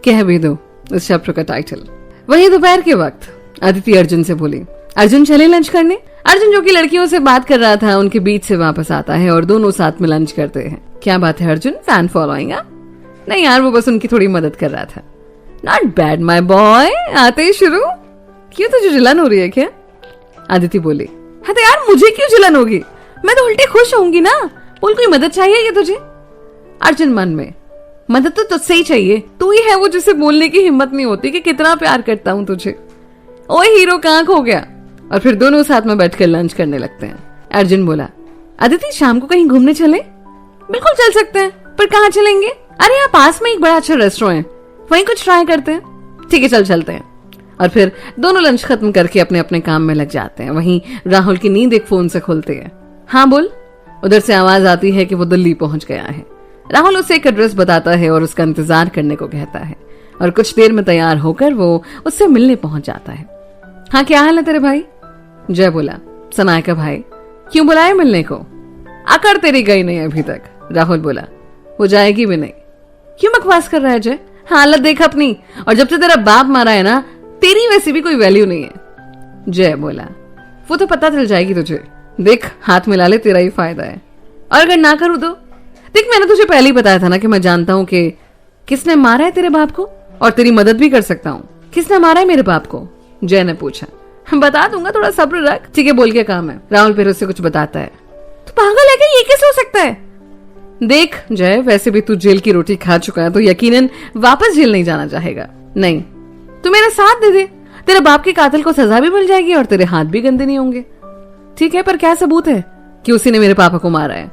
कह भी दो इस चैप्टर का टाइटल। वही दोपहर के वक्त अदिति अर्जुन से बोली, अर्जुन चले लंच करने। अर्जुन जो कि लड़कियों से बात कर रहा था उनके बीच से वापस आता है और दोनों साथ में लंच करते हैं। क्या बात है अर्जुन, फैन फॉलोइंग? नहीं यार, वो बस उनकी थोड़ी मदद कर रहा था। नॉट बैड माई बॉय, आते ही शुरू। क्यों, तुझे जलन हो रही है क्या? अदिति बोली, हाँ तो यार मुझे क्यों जलन होगी, मैं तो उल्टे खुश होंगी ना। बोल, कोई मदद चाहिए क्या तुझे? अर्जुन मन में, मदद तो तुझसे ही चाहिए, तू ही है वो जिसे बोलने की हिम्मत नहीं होती कि कितना प्यार करता हूं तुझे। ओए हीरो कहाँ खो गया? और फिर दोनों साथ में बैठकर लंच करने लगते हैं। अर्जुन बोला, अदिति शाम को कहीं घूमने चले? बिल्कुल चल सकते हैं, पर कहाँ चलेंगे? अरे यहाँ पास में एक बड़ा अच्छा रेस्टोरेंट है, वहीं कुछ ट्राई करते हैं। ठीक है, चल चलते हैं। और फिर दोनों लंच खत्म करके अपने अपने काम में लग जाते हैं। वहीं राहुल की नींद एक फोन से खुलती है। हाँ बोल। उधर से आवाज आती है कि वो दिल्ली पहुंच गया है। राहुल उसे एक एड्रेस बताता है और उसका इंतजार करने को कहता है और कुछ देर में तैयार होकर वो उससे मिलने पहुंच जाता है। हाँ क्या हाल है तेरे भाई? जय बोला, सनाय का भाई, क्यों बुलाया मिलने को? आकर तेरी गई नहीं अभी तक। राहुल बोला, वो जाएगी भी नहीं। क्यों बकवास कर रहा है जय? हालत देख अपनी, और जब से तेरा बाप मारा है ना, तेरी वैसी भी कोई वैल्यू नहीं है। जय बोला, वो तो पता चल जाएगी तुझे, देख हाथ मिला ले, तेरा ही फायदा है। और अगर ना करूं तो? देख मैंने तुझे पहले ही बताया था ना कि मैं जानता हूं कि किसने मारा है तेरे बाप को, और तेरी मदद भी कर सकता हूं। किसने मारा है मेरे बाप को? जय ने पूछा। बता दूंगा, थोड़ा सब्र रख। ठीक है, बोल के काम है। राहुल फिर उससे कुछ बताता है। तू पागल है क्या? ये कैसे हो सकता है? देख जय, वैसे भी तू जेल की रोटी खा चुका है तो यकीनन वापस जेल नहीं जाना चाहेगा। नहीं, तू मेरा साथ दे दे, तेरे बाप के कातिल को सजा भी मिल जाएगी और तेरे हाथ भी गंदे नहीं होंगे। ठीक है, पर क्या सबूत है कि उसी ने मेरे पापा को मारा है?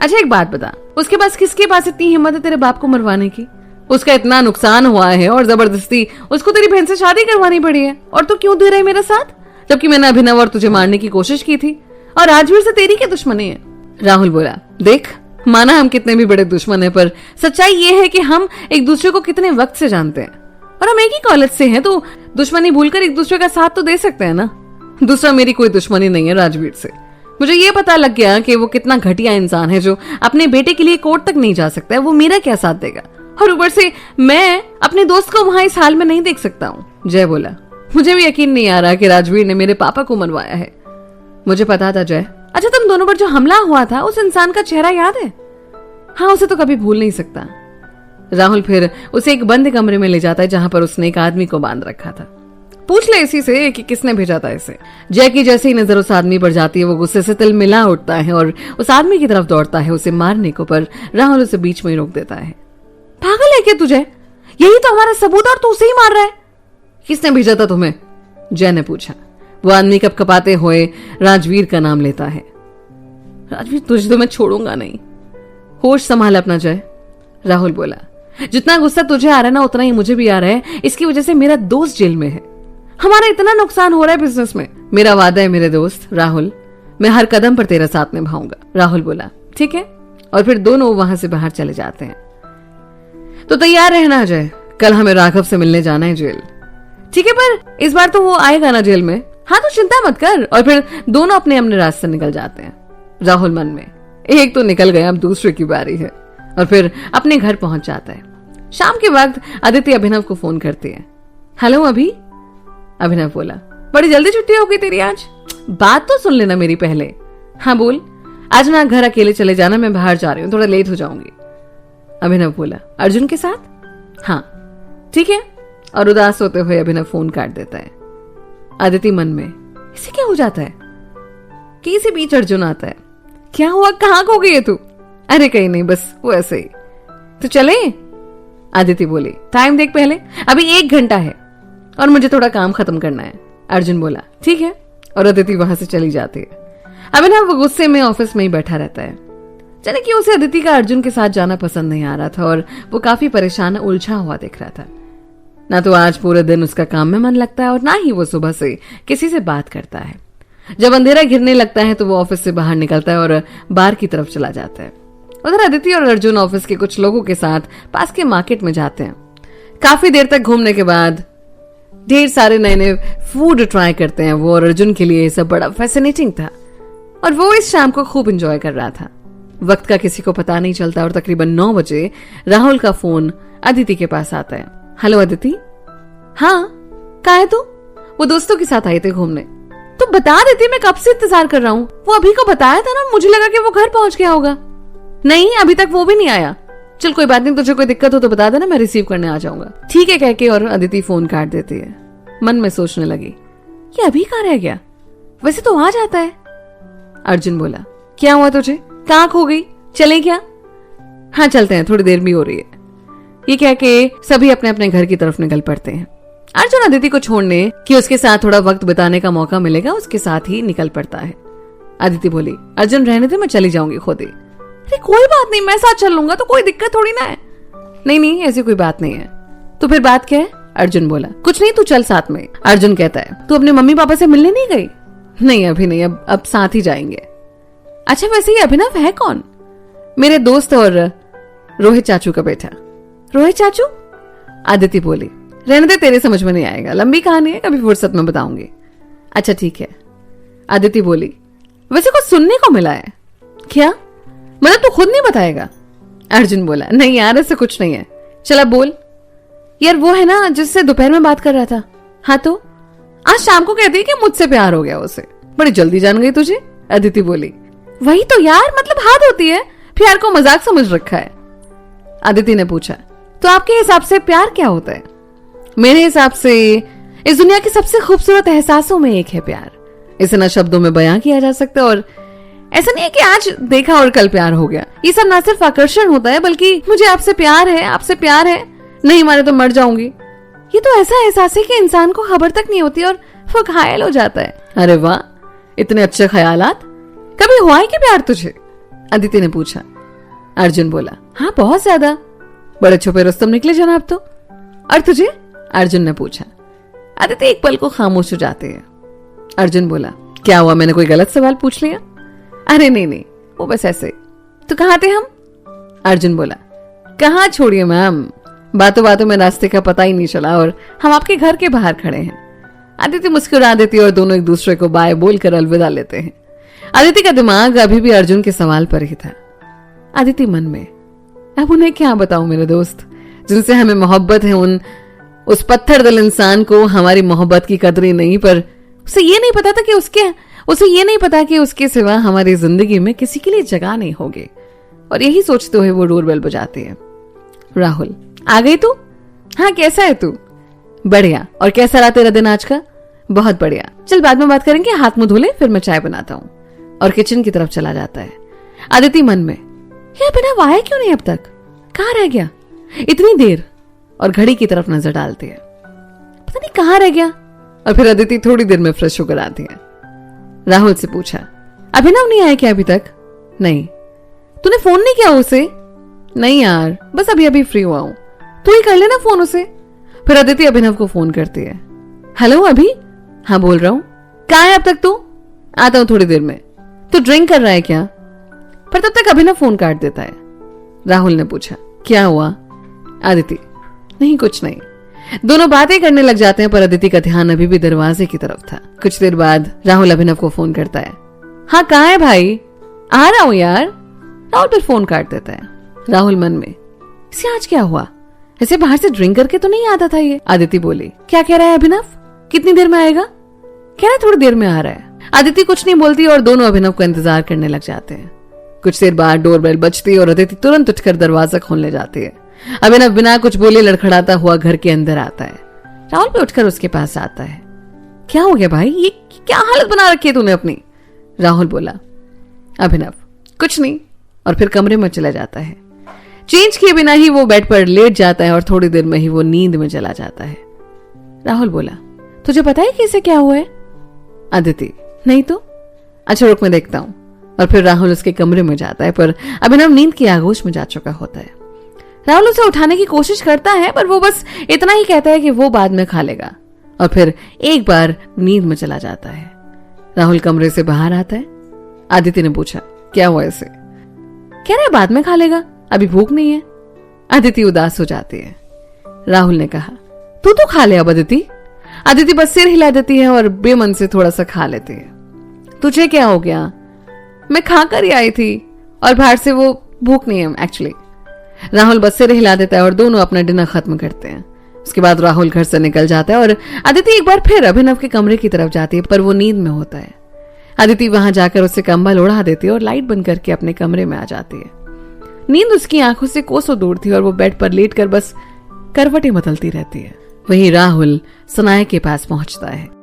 अच्छा एक बात बता, उसके पास किसके पास इतनी हिम्मत है तेरे बाप को मरवाने की? उसका इतना नुकसान हुआ है और जबरदस्ती उसको तेरी बहन से शादी करवानी पड़ी है, और तू क्यों दे रहा है मेरा साथ, जबकि मैंने अभिनव और तुझे मारने की कोशिश की थी, और राजवीर से तेरी क्या दुश्मनी है? राहुल बोला, देख माना हम कितने भी बड़े दुश्मन है, पर सच्चाई ये है कि हम एक दूसरे को कितने वक्त से जानते हैं, और हम एक ही कॉलेज से हैं, तो दुश्मनी भूलकर एक दूसरे का साथ तो दे सकते हैं ना। दूसरा, मेरी कोई दुश्मनी नहीं है राजवीर से। मुझे ये पता लग गया कि वो कितना घटिया इंसान है जो अपने बेटे के लिए कोर्ट तक नहीं जा सकता है, वो मेरा क्या साथ देगा? और ऊपर से मैं अपने दोस्त को वहां इस हाल में नहीं देख सकता हूँ। जय बोला, मुझे भी यकीन नहीं आ रहा कि राजवीर ने मेरे पापा को मरवाया है। मुझे पता था जय। अच्छा तुम दोनों पर जो हमला हुआ था, उस इंसान का चेहरा याद है? हाँ, उसे तो कभी भूल नहीं सकता। राहुल फिर उसे एक बंद कमरे में ले जाता है जहां पर उसने एक आदमी को बांध रखा था। पूछ ले इसी से कि किसने भेजा था इसे। जय की जैसे ही नजर उस आदमी पर जाती है वो गुस्से से तिलमिला उठता है और उस आदमी की तरफ दौड़ता है उसे मारने को, पर राहुल उसे बीच में ही रोक देता है। पागल है क्या तुझे? यही तो हमारा सबूत, और तू उसे ही मार रहा है। किसने भेजा था तुम्हें? जय ने पूछा। वो आदमी कपकपाते हुए राजवीर का नाम लेता है। राजवीर, तुझे तो मैं छोड़ूंगा नहीं। होश संभाल अपना जय। राहुल बोला, जितना गुस्सा तुझे आ रहा है ना, उतना ही मुझे भी आ रहा है। इसकी वजह से मेरा दोस्त जेल में है, हमारा इतना नुकसान हो रहा है बिजनेस में। मेरा वादा है मेरे दोस्त राहुल, मैं हर कदम पर तेरा साथ निभाऊंगा। राहुल बोला, ठीक है। और फिर दोनों वहां से बाहर चले जाते हैं। तो तैयार रहना अजय, कल हमें राघव से मिलने जाना है जेल। ठीक है, पर इस बार तो वो आएगा ना जेल में? हाँ तो चिंता मत कर। और फिर दोनों अपने अपने रास्ते निकल जाते हैं। राहुल मन में, एक तो निकल गया, अब दूसरे की बारी है। और फिर अपने घर पहुंच जाता है। शाम के वक्त अदिति अभिनव को फोन करती है। हेलो अभी। अभिनव बोला, बड़ी जल्दी छुट्टी हो गई तेरी आज। बात तो सुन लेना मेरी पहले। हाँ बोल। आज ना घर अकेले चले जाना, मैं बाहर जा रही हूँ, थोड़ा लेट हो जाऊंगी। अभिनव बोला, अर्जुन के साथ? हाँ ठीक है। और उदास होते हुए अभिनव फोन काट देता है। अदिति मन में, इसे क्या हो जाता है कि इसी बीच अर्जुन आता है। क्या हुआ, कहाँ खो गई है तू? अरे कहीं नहीं, बस वो ऐसे ही। तो चले? अदिति बोली, टाइम देख पहले, अभी 1 घंटा है और मुझे थोड़ा काम खत्म करना है। अर्जुन बोला, ठीक है। और अदिति वहां से चली जाती है। अभिनव वो गुस्से में ऑफिस में ही बैठा रहता है। जाने कि उसे अदिति का अर्जुन के साथ जाना पसंद नहीं आ रहा था और वो काफी परेशान उलझा हुआ दिख रहा था। ना तो आज पूरे दिन उसका काम में मन लगता है और ना ही वो सुबह से किसी से बात करता है। जब अंधेरा घिरने लगता है तो वो ऑफिस से बाहर निकलता है और बार की तरफ चला जाता है। उधर अदिति और अर्जुन ऑफिस के कुछ लोगों के साथ पास के मार्केट में जाते हैं। काफी देर तक घूमने के बाद ढेर सारे नए नए फूड ट्राई करते हैं वो, और अर्जुन के लिए ये सब बड़ा फैसिनेटिंग था और वो इस शाम को खूब एंजॉय कर रहा था। वक्त का किसी को पता नहीं चलता और तकरीबन 9 बजे राहुल का फोन अदिति के पास आता है। हेलो अदिति। हाँ, कहाँ है तू? वो दोस्तों के साथ आए थे घूमने। तो बता देती, मैं कब से इंतजार कर रहा हूँ। वो अभी को बताया था ना, मुझे लगा कि वो घर पहुंच गया होगा। नहीं, अभी तक वो भी नहीं आया। चल कोई बात नहीं, तुझे कोई दिक्कत हो तो बता देना, मैं रिसीव करने आ जाऊंगा। ठीक है कह के और अदिति फोन काट देती है। मन में सोचने लगी, ये अभी कहाँ रह गया? वैसे तो आ जाता है। अर्जुन बोला, क्या हुआ तुझे? कहाँ खो गई? चले क्या? हाँ चलते हैं, थोड़ी देर भी हो रही है। ये कह के सभी अपने अपने घर की तरफ निकल पड़ते हैं। अर्जुन अदिति को छोड़ने कि उसके साथ थोड़ा वक्त बिताने का मौका मिलेगा, उसके साथ ही निकल पड़ता है। अदिति बोली, अर्जुन रहने दे, मैं चली जाऊंगी खुद ही। अरे कोई बात नहीं, मैं साथ चल लूंगा, तो कोई दिक्कत थोड़ी ना है। नहीं नहीं, ऐसी कोई बात नहीं है। तो फिर बात क्या है? अर्जुन बोला, कुछ नहीं, तू चल साथ में। अर्जुन कहता है, तू अपने मम्मी पापा से मिलने नहीं गई? नहीं अभी नहीं, अब साथ ही जाएंगे। अच्छा वैसे ये अभिनव है कौन? मेरे दोस्त और रोहित चाचू का बेटा। रोहित चाचू? आदिति बोली, रहने दे, तेरे समझ में नहीं आएगा, लंबी कहानी है, कभी फुर्सत में बताऊंगी। अच्छा ठीक है। आदिति बोली, वैसे कुछ सुनने को मिला है क्या? मतलब तू खुद नहीं बताएगा? अर्जुन बोला, नहीं यार ऐसा कुछ नहीं है। चल अब बोल। यार वो है ना जिससे दोपहर में बात कर रहा था। हाँ तो आज शाम को कहती है कि मुझसे प्यार हो गया उसे। बड़ी जल्दी जान गई तुझे। अदिति बोली, वही तो यार, मतलब हाथ होती है, प्यार को मजाक समझ रखा है। अदिति ने पूछा, तो आपके हिसाब से प्यार क्या होता है? मेरे हिसाब से इस दुनिया के सबसे खूबसूरत एहसासों में एक है प्यार। इसे ना शब्दों में बयां किया जा सकता, और ऐसा नहीं है कि आज देखा और कल प्यार हो गया। ये सब ना सिर्फ आकर्षण होता है, बल्कि मुझे आपसे प्यार है, आपसे प्यार है, नहीं मारे तो मर जाऊंगी, ये तो ऐसा एहसास है कि इंसान को खबर तक नहीं होती और वो घायल हो जाता है। अरे वाह, इतने अच्छे ख्यालात। कभी हुआ है कि प्यार तुझे? अदिति ने पूछा। अर्जुन बोला, हाँ बहुत ज्यादा। बड़े छुपे रुस्तम निकले जनाब। तो और तुझे? अर्जुन ने पूछा। अदिति एक पल को खामोश हो जाते हैं। अर्जुन बोला, क्या हुआ, मैंने कोई गलत सवाल पूछ लिया? अरे नहीं नहीं, वो बस ऐसे। तो कहाँ थे हम? अर्जुन बोला, कहाँ छोड़िए मैम, बातों बातों में रास्ते का पता ही नहीं चला और हम आपके घर के बाहर खड़े हैं। अदिति मुस्कुरा देती है और दोनों एक दूसरे को बाय बोलकर अलविदा लेते हैं। अदिति का दिमाग अभी भी अर्जुन के सवाल पर ही था। अदिति मन में, अब उन्हें क्या बताऊं मेरे दोस्त, जिनसे हमें मोहब्बत है, उस पत्थर दिल इंसान को हमारी मोहब्बत की कदर नहीं, पर उसे ये नहीं पता था कि उसके सिवा हमारी जिंदगी में किसी के लिए जगह नहीं होगी। और यही सोचते हुए वो डोरबेल बजाती है। राहुल, आ गई तू? हाँ कैसा है तू? बढ़िया। और कैसा रहा तेरा दिन आज का? बहुत बढ़िया। चल बाद में बात करेंगे, हाथ मुंह धो ले, फिर मैं चाय बनाता हूँ। और किचन की तरफ चला जाता है। अदिति मन में, ये बिना आया क्यों नहीं अब तक? कहाँ रह गया इतनी देर? और घड़ी की तरफ नजर डालती है, पता नहीं कहाँ रह गया। और फिर अदिति थोड़ी देर में फ्रेश होकर आती है। राहुल से पूछा, अभिनव नहीं आया क्या अभी तक? नहीं। तूने फोन नहीं किया उसे? नहीं यार, बस अभी अभी फ्री हुआ हूं, तू ही कर लेना फोन उसे। फिर अदिति अभिनव को फोन करती है। हेलो अभी? हाँ बोल रहा हूँ। कहाँ है अब तक तू? आता हूँ थोड़ी देर में। तू ड्रिंक कर रहा है क्या? पर तब तक अभिनव फोन काट देता है। राहुल ने पूछा, क्या हुआ? अदिति, नहीं कुछ नहीं। दोनों बातें करने लग जाते हैं, पर अदिति का ध्यान अभी भी दरवाजे की तरफ था। कुछ देर बाद राहुल अभिनव को फोन करता है। हाँ कहाँ है भाई? आ रहा हूं यार। राहुल फिर फोन काट देता है। राहुल मन में, इसे आज क्या हुआ? ऐसे बाहर से ड्रिंक करके तो नहीं आता था ये। अदिति बोली, क्या कह रहा है अभिनव? कितनी देर में आएगा? कह रहा है थोड़ी देर में आ रहा है। अदिति कुछ नहीं बोलती और दोनों अभिनव को इंतजार करने लग जाते हैं। कुछ देर बाद डोरबेल बजती है और अदिति तुरंत उठकर दरवाजा खोलने जाती है। अभिनव बिना कुछ बोले लड़खड़ाता हुआ घर के अंदर आता है। राहुल भी उठकर उसके पास आता है। क्या हो गया भाई, ये क्या हालत बना रखी है तूने अपनी? राहुल बोला। अभिनव, कुछ नहीं, और फिर कमरे में चला जाता है। चेंज किए बिना ही वो बेड पर लेट जाता है और थोड़ी देर में ही वो नींद में चला जाता है। राहुल बोला, तुझे पता है कि इसे क्या हुआ है? अदिति, नहीं तो। अच्छा रुक मैं देखता हूं। और फिर राहुल उसके कमरे में जाता है, पर अभिनव नींद की आगोश में जा चुका होता है। राहुल उसे उठाने की कोशिश करता है, पर वो बस इतना ही कहता है कि वो बाद में खा लेगा, और फिर एक बार नींद में चला जाता है। राहुल कमरे से बाहर आता है। अदिति ने पूछा, क्या हुआ इसे? कह रहा है बाद में खा लेगा, अभी भूख नहीं है। अदिति उदास हो जाती है। राहुल ने कहा, तू तो खा ले अब अदिति। अदिति बस सिर हिला देती है और बेमन से थोड़ा सा खा लेती है। तुझे क्या हो गया? मैं खाकर ही आई थी और बाहर से वो भूख नहीं है एक्चुअली। राहुल बस सिर हिला देता है और दोनों अपना डिनर खत्म करते हैं। उसके बाद राहुल घर से निकल जाता है और अदिति एक बार फिर अभिनव के कमरे की तरफ जाती है, पर वो नींद में होता है। अदिति वहां जाकर उसे कंबल ओढ़ा देती है और लाइट बंद करके अपने कमरे में आ जाती है। नींद उसकी आंखों से कोसों दूर थी और वो बेड पर लेटकर बस करवटें बदलती रहती है। वहीं राहुल सनाया के पास पहुंचता है।